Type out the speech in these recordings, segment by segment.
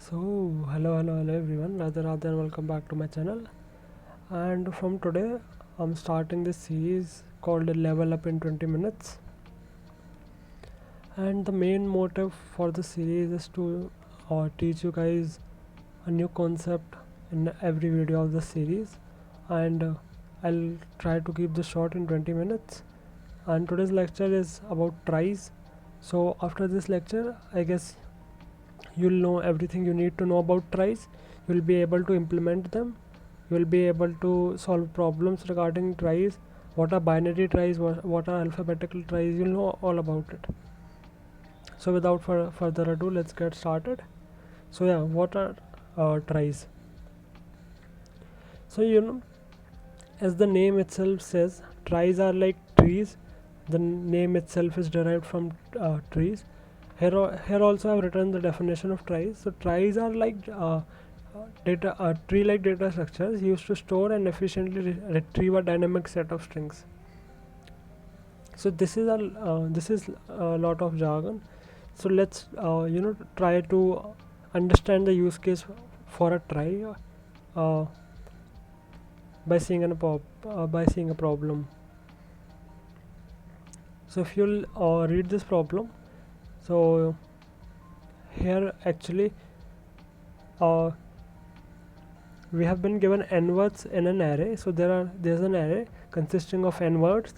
So hello everyone, Radha and welcome back to my channel. And from today I'm starting this series called Level Up in 20 Minutes. And the main motive for the series is to teach you guys a new concept in every video of the series. And I'll try to keep this short in 20 minutes. And today's lecture is about tries. So after this lecture, I guess you'll know everything you need to know about tries. You'll be able to implement them. You'll be able to solve problems regarding tries. What are binary tries, what are alphabetical tries, you'll know all about it. So without further ado, let's get started. So yeah, what are tries? So as the name itself says, tries are like trees. The name itself is derived from trees. Here also I've written the definition of tries. So tries are like tree-like data structures used to store and efficiently retrieve a dynamic set of strings. So this is a lot of jargon. So let's try to understand the use case for a try uh, by seeing a problem. So if you'll read this problem, so here actually we have been given n words in an array. So there's an array consisting of n words,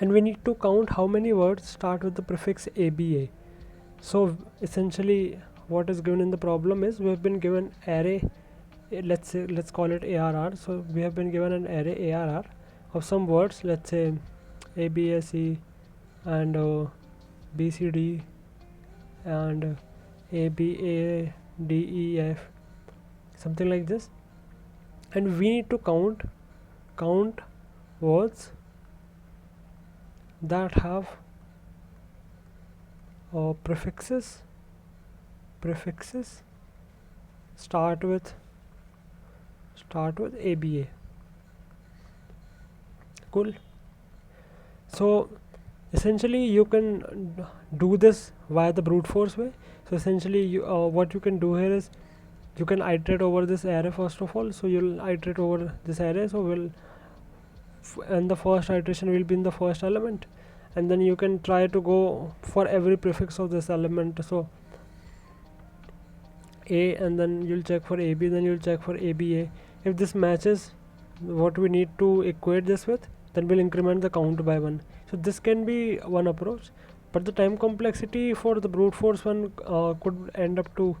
and we need to count how many words start with the prefix ABA. So essentially what is given in the problem is we have been given array, let's call it ARR. So we have been given an array ARR of some words, let's say ABAC and BCD and ABADEF, something like this, and we need to count words that have prefixes start with ABA. Cool. So essentially you can do this via the brute force way. So essentially what you can do here is you can iterate over this array first of all. So you'll iterate over this array. So and the first iteration will be in the first element, and then you can try to go for every prefix of this element. So A, and then you'll check for AB, then you'll check for ABA. If this matches what we need to equate this with, then we'll increment the count by 1. So this can be one approach, but the time complexity for the brute force one could end up to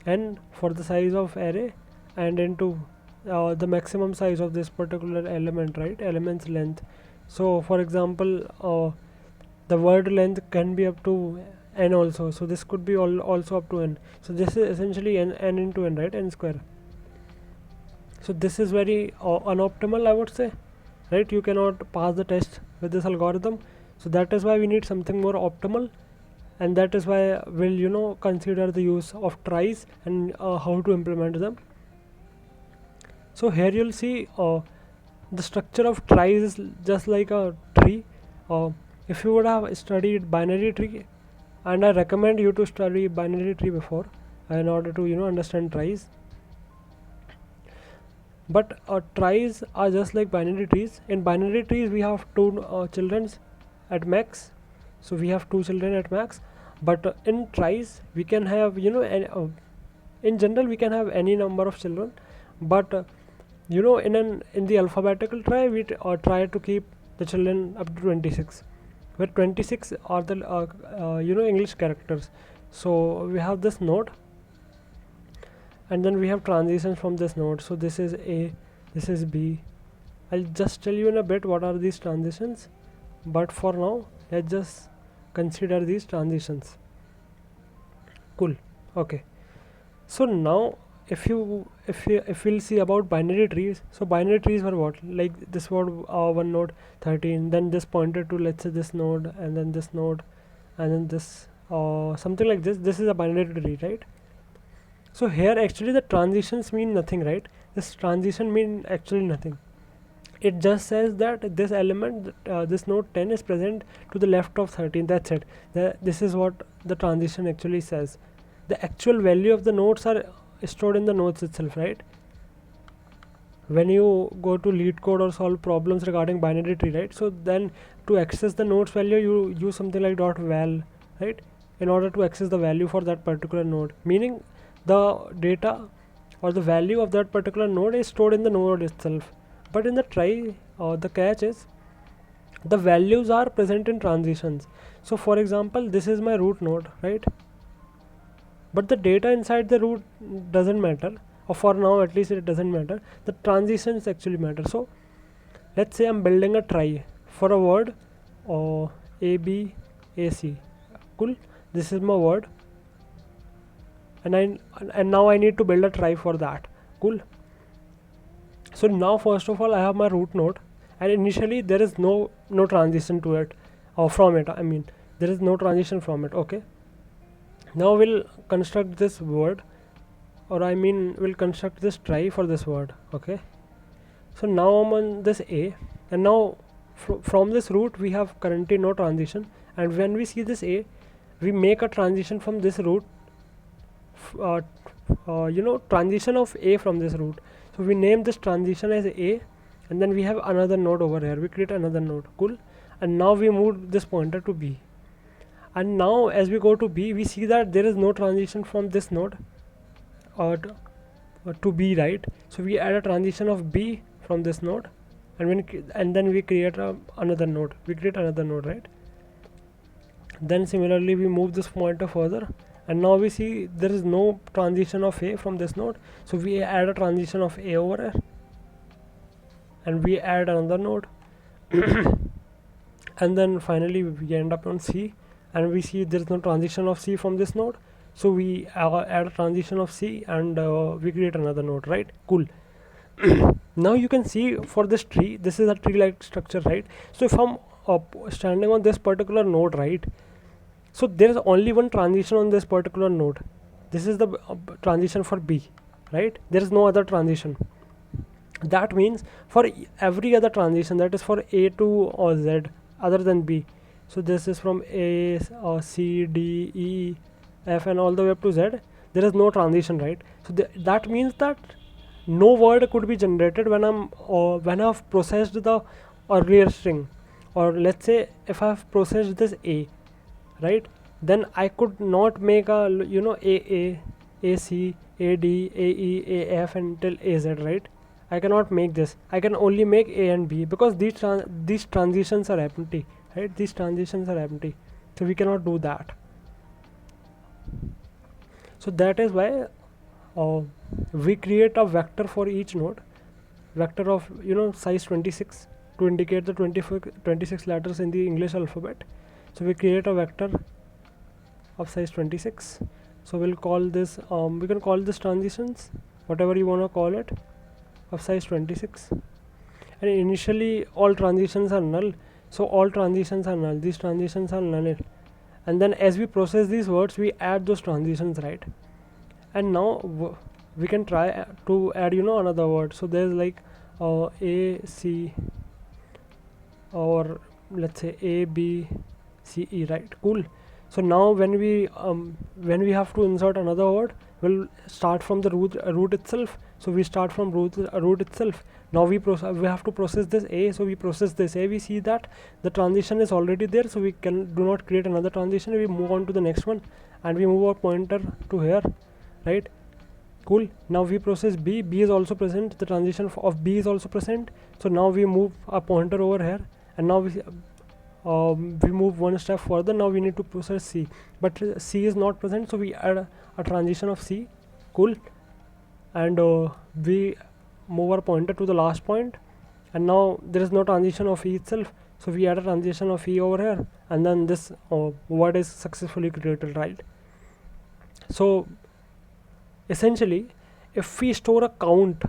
n for the size of array and into the maximum size of this particular element, right? Element's length. So for example, the word length can be up to n also. So this could be also up to n. So this is essentially n into n, right? N square. So this is very unoptimal, I would say, right? You cannot pass the test with this algorithm. So that is why we need something more optimal, and that is why we'll consider the use of tries and how to implement them. So here you'll see the structure of tries is just like a tree. If you would have studied binary tree, and I recommend you to study binary tree before in order to understand tries. But tries are just like binary trees. In binary trees we have two children at max. So we have two children at max. But in tries we can have in general we can have any number of children. But in the alphabetical try we try to keep the children up to 26, where 26 are the English characters. So we have this node, and then we have transitions from this node. So this is A, this is B. I'll just tell you in a bit what are these transitions, but for now let's just consider these transitions. Cool. Okay, so now if we'll see about binary trees. So binary trees were what, like this word one node 13, then this pointed to, let's say, this node, and then this node, and then this something like this is a binary tree, right? So here actually the transitions mean nothing, right? This transition mean actually nothing. It just says that this element, this node 10 is present to the left of 13. That's it. This is what the transition actually says. the actual value of the nodes are stored in the nodes itself, right? When you go to lead code or solve problems regarding binary tree, right? So then to access the nodes value, you use something like .val, right, in order to access the value for that particular node, meaning the data or the value of that particular node is stored in the node itself. But in the trie, the catch is the values are present in transitions. So for example, this is my root node, right? But the data inside the root doesn't matter, or for now at least it doesn't matter. The transitions actually matter. So let's say I'm building a trie for a word or A B A C. Cool. This is my word, and now I need to build a trie for that. Cool. So now first of all I have my root node, and initially there is no transition to it or from it. I mean there is no transition from it. Okay. Now we'll construct this word, or I mean we'll construct this trie for this word. Okay. So now I'm on this A, and now from this root we have currently no transition, and when we see this A, we make a transition from this root, transition of A from this root. So we name this transition as A, and then we have another node over here. We create another node. Cool. And now we move this pointer to B, and now as we go to B, we see that there is no transition from this node to B, right? So we add a transition of B from this node, and then we create another node. We create another node, right? Then similarly we move this pointer further, and now we see there is no transition of A from this node, so we add a transition of A over here, and we add another node and then finally we end up on C, and we see there is no transition of C from this node, so we add a transition of C, and we create another node, right? Cool. Now you can see for this tree, this is a tree like structure, right? So if I'm standing on this particular node, right, so there is only one transition on this particular node. This is the transition for B, right? There is no other transition. That means for every other transition, that is for A to or Z other than B, so this is from A or C D E F and all the way up to Z, there is no transition, right? So that means that no word could be generated when I've processed the earlier string, or let's say if I've processed this A, right, then I could not make a A C A D A E A F until A Z, right? I cannot make this. I can only make A and B, because these transitions are empty, right? These transitions are empty, so we cannot do that. So that is why we create a vector for each node, vector of size 26 to indicate the 26 letters in the English alphabet. So we create a vector of size 26. So we'll call this we can call this transitions, whatever you want to call it, of size 26. And initially all transitions are null, so all transitions are null, these transitions are null, and then as we process these words, we add those transitions, right? And now we can try to add another word. So there's like A C, or let's say A B C E, right? Cool. So now when we have to insert another word, we'll start from the root itself. So we start from root itself. Now we have to process this A, so we process this A. We see that the transition is already there, so we do not create another transition. We move on to the next one, and we move our pointer to here, right? Cool. Now we process B. B is also present. The transition of B is also present. So now we move our pointer over here, and now we move one step further. Now we need to process C, but C is not present, so we add a transition of C. Cool. And we move our pointer to the last point, and now there is no transition of E itself, so we add a transition of E over here, and then this word is successfully created, right? So essentially, if we store a count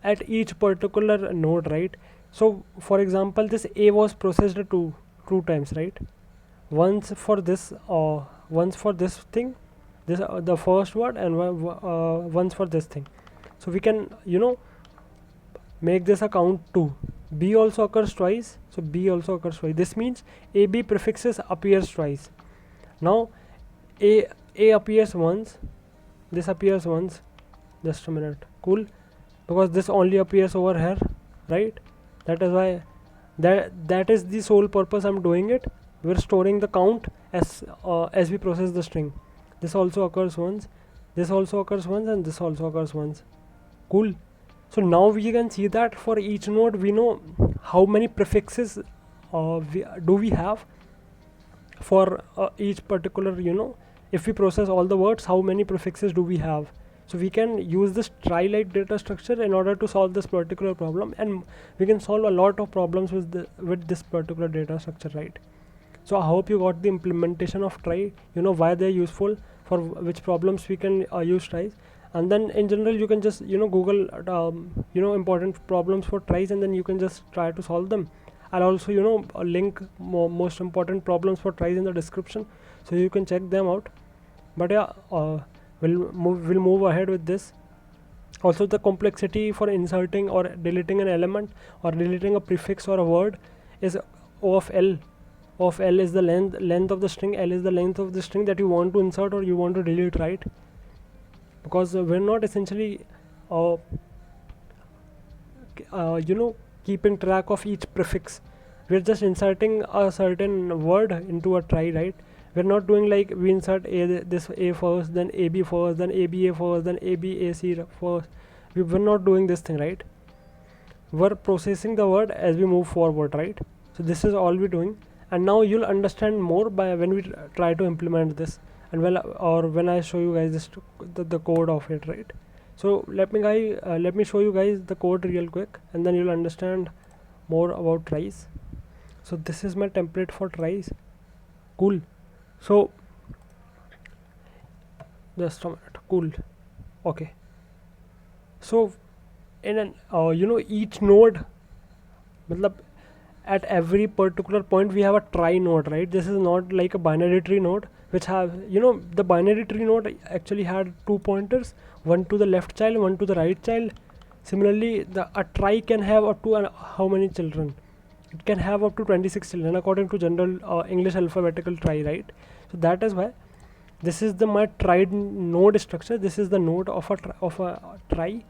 at each particular node, right? So for example, this A was processed two times, right? Once for this thing, this the first word, and once for this thing. So we can make this a count 2. B also occurs twice, so B also occurs twice. This means AB prefixes appears twice. Now A appears once, this appears once, just a minute, cool, because this only appears over here, right? That is why that is the sole purpose I'm doing it. We're storing the count as we process the string. This also occurs once, this also occurs once, and this also occurs once. Cool. So now we can see that for each node we know how many prefixes we have for each particular, if we process all the words, how many prefixes do we have. So we can use this trie-like data structure in order to solve this particular problem, and we can solve a lot of problems with this particular data structure, right? So I hope you got the implementation of trie, why they're useful, for which problems we can use tries. And then in general you can just google important problems for tries, and then you can just try to solve them. I'll also link most important problems for tries in the description, so you can check them out. But yeah, we'll move ahead with this. Also, the complexity for inserting or deleting an element or deleting a prefix or a word is O of L. O of L is the length of the string. L is the length of the string that you want to insert or you want to delete, right? Because we're not essentially keeping track of each prefix. We're just inserting a certain word into a trie, right? We're not doing like we insert this A first, then AB first, then ABA first, then ABAC first. We're not doing this thing, right? We're processing the word as we move forward, right? So this is all we're doing, and now you'll understand more by when we try to implement this, and when I show you guys this the code of it, right? So let me show you guys the code real quick, and then you'll understand more about tries. So this is my template for tries. Cool. So just a minute. Cool. Okay. So in an each node, at every particular point we have a trie node, right? This is not like a binary tree node, which have the binary tree node actually had 2 pointers, one to the left child, one to the right child. Similarly, a trie can have up to how many children? It can have up to 26 children according to general English alphabetical trie, right? So that is why this is my tried node structure. This is the node of a trie.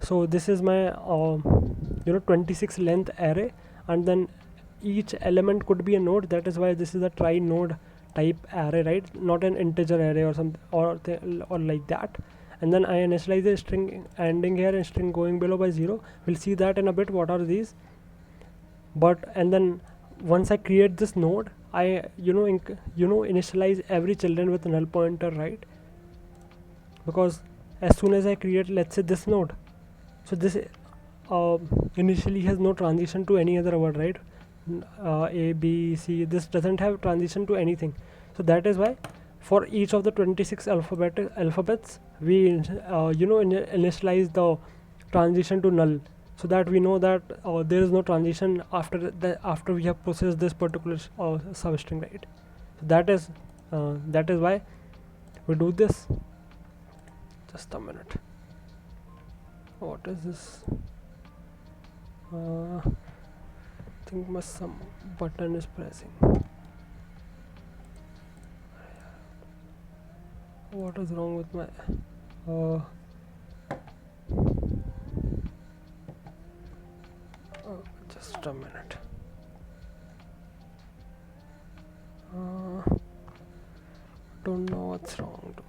So this is my 26 length array, and then each element could be a node. That is why this is a trie node type array, right? Not an integer array or something or like that. And then I initialize a string ending here and string going below by 0. We'll see that in a bit, what are these. And then once I create this node, I initialize every children with null pointer, right? Because as soon as I create, let's say, this node, so this initially has no transition to any other word, right? A, B, C, this doesn't have transition to anything. So that is why for each of the 26 alphabets we initialize the transition to null, so that we know that there is no transition after we have processed this particular substring, right? So that is why we do this. Just a minute. What is this? I think some button is pressing. What is wrong with my just a minute. Don't know what's wrong, dude.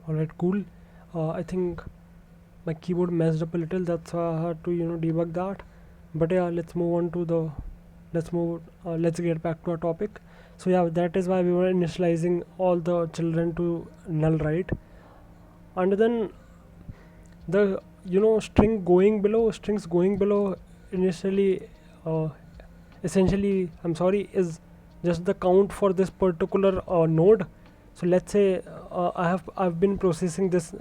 Alright, cool. I think my keyboard messed up a little, that's why I had to debug that. But yeah, let's get back to our topic. So yeah, that is why we were initializing all the children to null, right? And then the strings going below initially essentially is just the count for this particular node. So let's say I've been processing this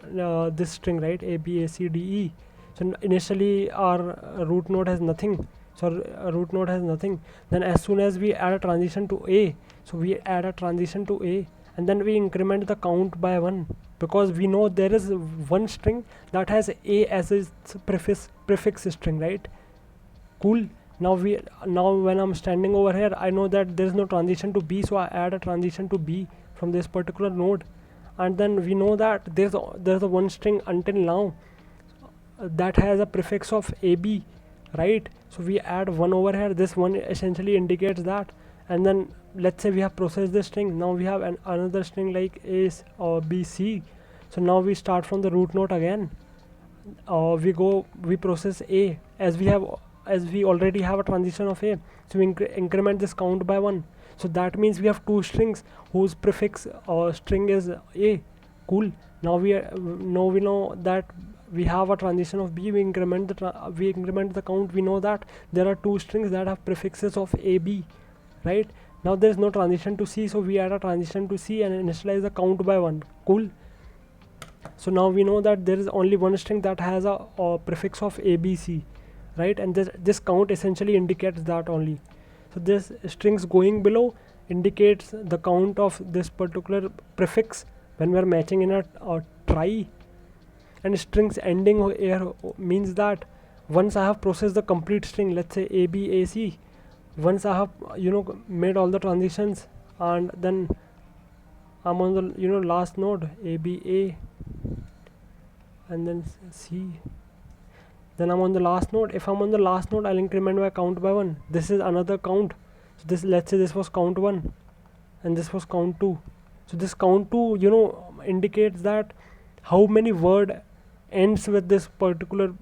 string, right? A, B, A, C, D, E. So initially our root node has nothing. so root node has nothing. Then as soon as we add a transition to a, so we add a transition to a, and then we increment the count by 1, because we know there is one string that has a as its prefix string, right? Cool. Now when I'm standing over here, I know that there is no transition to b, so I add a transition to b from this particular node. And then we know that there's a one string until now that has a prefix of ab, right? So we add 1 over here. This one essentially indicates that. And then let's say we have processed this string. Now we have another string like a or b c. So now we start from the root node again. We process a, as we already have a transition of a, so we increment this count by 1. So that means we have two strings whose prefix string is a. Cool. Now we know that we have a transition of b. We increment the count. We know that there are two strings that have prefixes of a, b, right? Now there is no transition to c, so we add a transition to c and initialize the count by 1. Cool. So now we know that there is only one string that has a prefix of abc, right? And this count essentially indicates that only. So this strings going below indicates the count of this particular prefix when we are matching in a trie, and strings ending here means that once I have processed the complete string, let's say abac, once I have made all the transitions, and then I'm on the last node aba, and then c, then I'm on the last node. If I'm on the last node, I'll increment my count by 1. This is another count. So this, let's say this was count 1 and this was count 2. So this count 2 indicates that how many word ends with this particular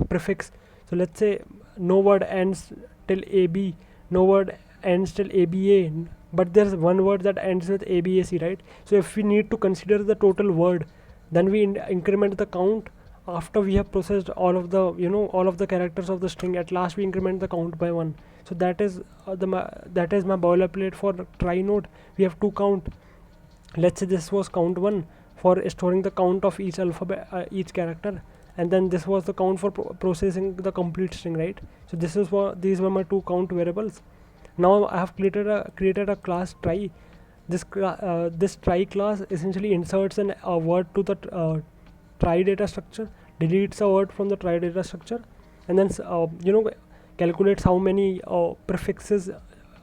prefix. So let's say no word ends till ab, no word ends till aba, but there's one word that ends with abac, right? So if we need to consider the total word, then we increment the count after we have processed all of the characters of the string. At last we increment the count by 1. So that is my boilerplate for trie node. We have two count. Let's say this was count 1 for storing the count of each alphabet, each character, and then this was the count for processing the complete string, right? So these were my two count variables. Now I have created a class trie. This trie class essentially inserts a word to the trie data structure, deletes a word from the trie data structure, and then calculates how many prefixes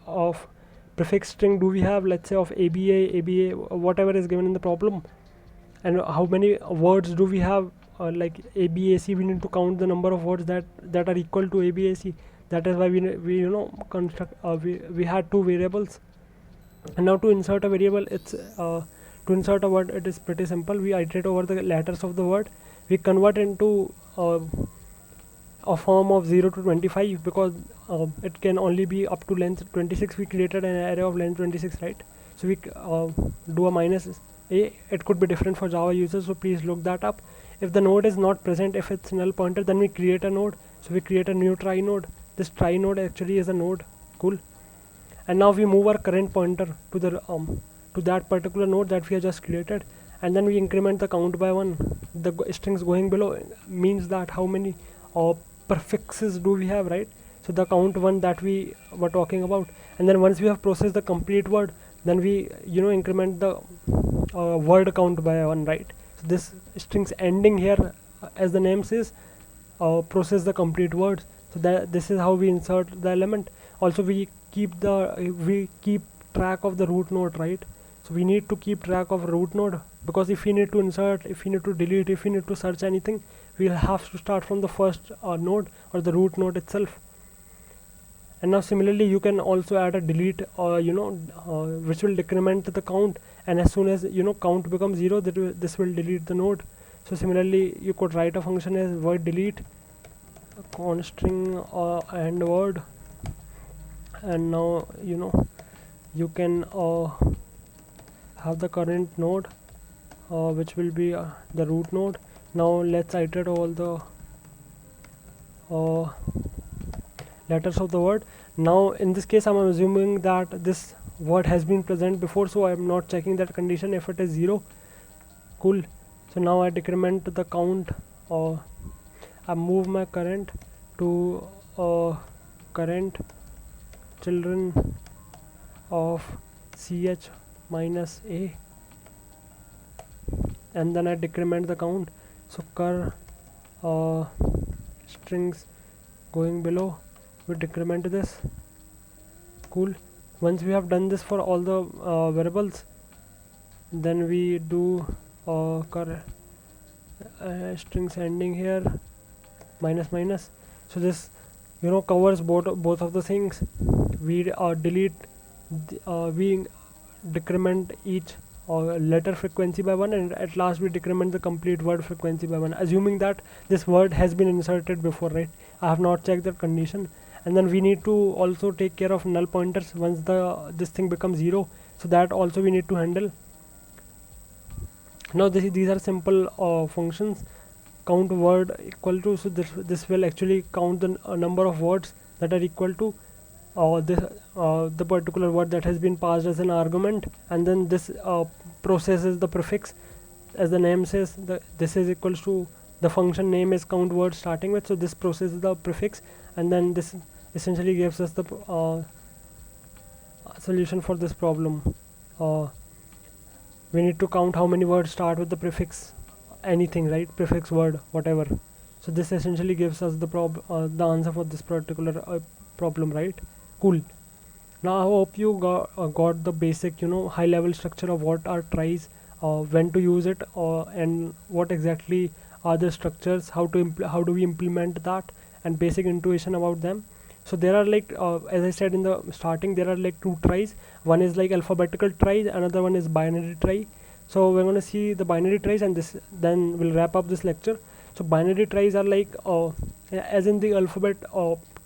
of prefix string do we have, let's say of aba, whatever is given in the problem, and how many words do we have, like abac. We need to count the number of words that are equal to abac. That is why we construct we had two variables. And now to insert a variable, to insert a word, it is pretty simple. We iterate over the letters of the word. We convert into a form of 0 to 25, because it can only be up to length 26. We created an array of length 26, right? So we do a minus a. It could be different for Java users, so please look that up. If the node is not present, if it's null pointer, then we create a node. So we create a new trie node. This trie node actually is a node. Cool. And now we move our current pointer to the to that particular node that we have just created, and then we increment the count by 1. The strings going below means that how many prefixes do we have, right? So the count 1 that we were talking about. And then once we have processed the complete word, then we increment the word count by 1, right? So this strings ending here, as the name says, process the complete words. So that this is how we insert the element. Also we keep track of the root node, right? So we need to keep track of root node, because if we need to insert, if we need to delete, if we need to search anything, we'll have to start from the first node, or the root node itself. And now similarly you can also add a delete, which will decrement the count, and as soon as count becomes 0, this will delete the node. So similarly you could write a function as word delete const string and word, and now you can have the current node, which will be the root node. Now let's iterate all the letters of the word. Now in this case I'm assuming that this word has been present before, so I'm not checking that condition if it is 0. Cool. So now I decrement the count, or I move my current to current children of ch minus a, and then I decrement the count. So cur strings going below, we decrement this. Cool. Once we have done this for all the variables, then we do cur strings ending here minus minus. So this covers both of the things. We delete we decrement each letter frequency by 1, and at last we decrement the complete word frequency by 1, assuming that this word has been inserted before, right? I have not checked that condition. And then we need to also take care of null pointers once this thing becomes 0, so that also we need to handle. Now these are simple functions. Count word equal to, so this will actually count the number of words that are equal to the particular word that has been passed as an argument, and then this processes the prefix. As the name says, this is equals to, the function name is count word starting with, so this processes the prefix, and then this essentially gives us the solution for this problem. We need to count how many words start with the prefix anything, right? Prefix word, whatever. So this essentially gives us the answer for this particular problem, right? Cool. Now I hope you got the basic high level structure of what are tries, when to use it, and what exactly are the structures, how do we implement that, and basic intuition about them. So there are like as I said in the starting, there are like 2 tries. One is like alphabetical tries, another one is binary try. So we're going to see the binary tries, and then we'll wrap up this lecture. So binary tries are like as in the alphabet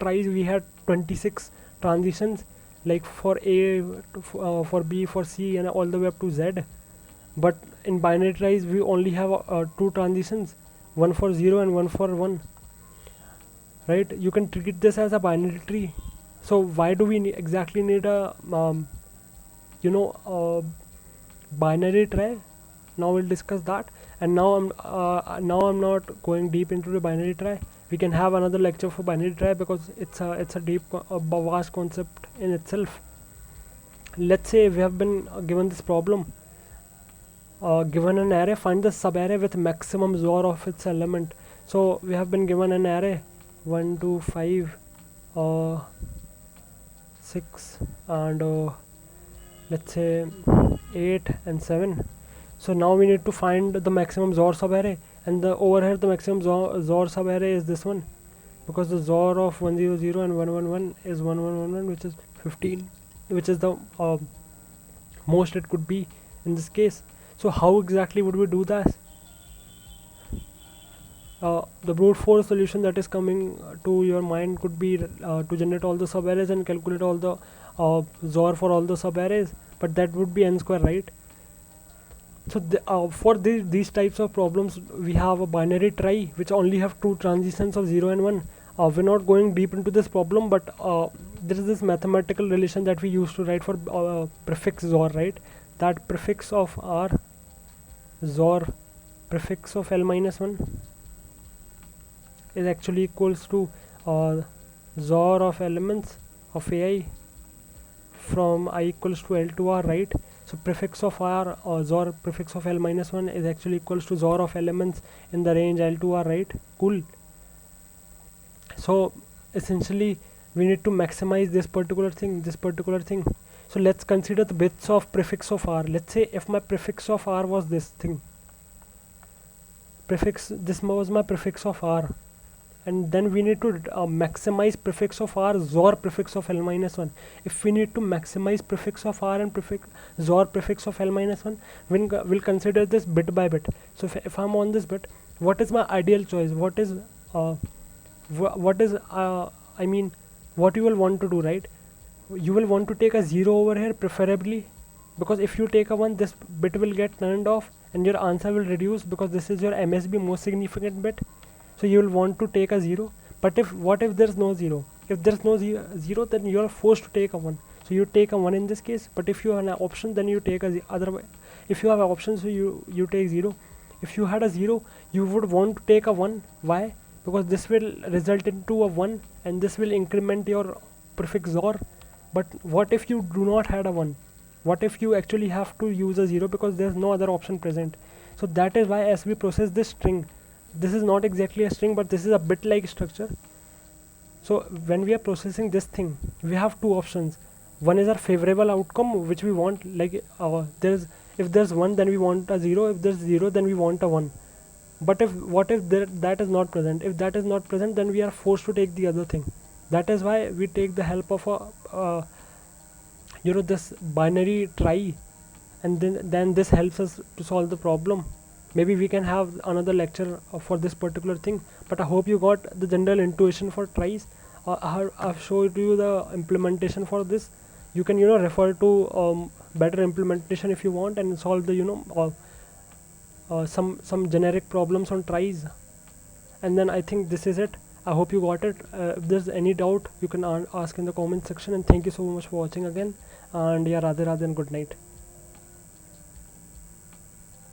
tries, we had 26 transitions, like for A, for B, for C, and all the way up to Z. But in binary tries we only have 2 transitions, one for 0 and one for 1, right? You can treat this as a binary tree. So why do we exactly need a binary try? Now we'll discuss that. And now I'm not going deep into the binary try. We can have another lecture for binary try, because it's a deep vast concept in itself. Let's say we have been given this problem, given an array, find the subarray with maximum XOR of its element. So we have been given an array 1 2 5 6 and let's say 8 and 7. So now we need to find the maximum XOR subarray, and over here the maximum XOR subarray is this one, because the XOR of 100 and 111 is 1111, which is 15, which is the most it could be in this case. So how exactly would we do that? The brute force solution that is coming to your mind could be to generate all the subarrays and calculate all the XOR for all the subarrays, but that would be n square, right? So for these types of problems, we have a binary try which only have 2 transitions of 0 and 1. We're not going deep into this problem, but there is this mathematical relation that we used to write for prefix XOR, right? That prefix of R XOR prefix of L minus 1 is actually equals to XOR of elements of AI from I equals to L to R, right? So prefix of R or XOR prefix of L minus 1 is actually equals to XOR of elements in the range L to R, right? Cool. So essentially we need to maximize this particular thing. So let's consider the bits of prefix of R. Let's say if my prefix of R was this thing, this was my prefix of R, and then we need to maximize prefix of R XOR prefix of L minus 1. If we need to maximize prefix of R and XOR prefix of L minus 1, we'll consider this bit by bit. So if I'm on this bit, what is my ideal choice? What is I mean, what you will want to do, right? You will want to take a 0 over here preferably, because if you take a 1, this bit will get turned off and your answer will reduce, because this is your MSB most significant bit. So you will want to take a 0. But what if there's no 0? If there's no 0, then you are forced to take a 1. So you take a 1 in this case. But if you have an option, then you take a otherwise. If you have an option, so you take 0. If you had a 0, you would want to take a 1. Why? because this will result into a 1 and this will increment your prefix or. But what if you do not had a 1? What if you actually have to use a 0 because there's no other option present? So that is why as we process this string, this is not exactly a string but this is a bit like structure. So when we are processing this thing, we have two options. One is our favorable outcome which we want, like there's, if there's 1 then we want a 0, if there's 0 then we want a 1. But if what if that is not present? If that is not present, then we are forced to take the other thing. That is why we take the help of this binary trie, and then this helps us to solve the problem. Maybe we can have another lecture for this particular thing, but I hope you got the general intuition for tries. I've showed you the implementation for this. You can refer to better implementation if you want and solve the some generic problems on tries. And then I think this is it. I hope you got it. If there's any doubt, you can ask in the comment section. And thank you so much for watching again. And yeah, Radhe Radhe and good night.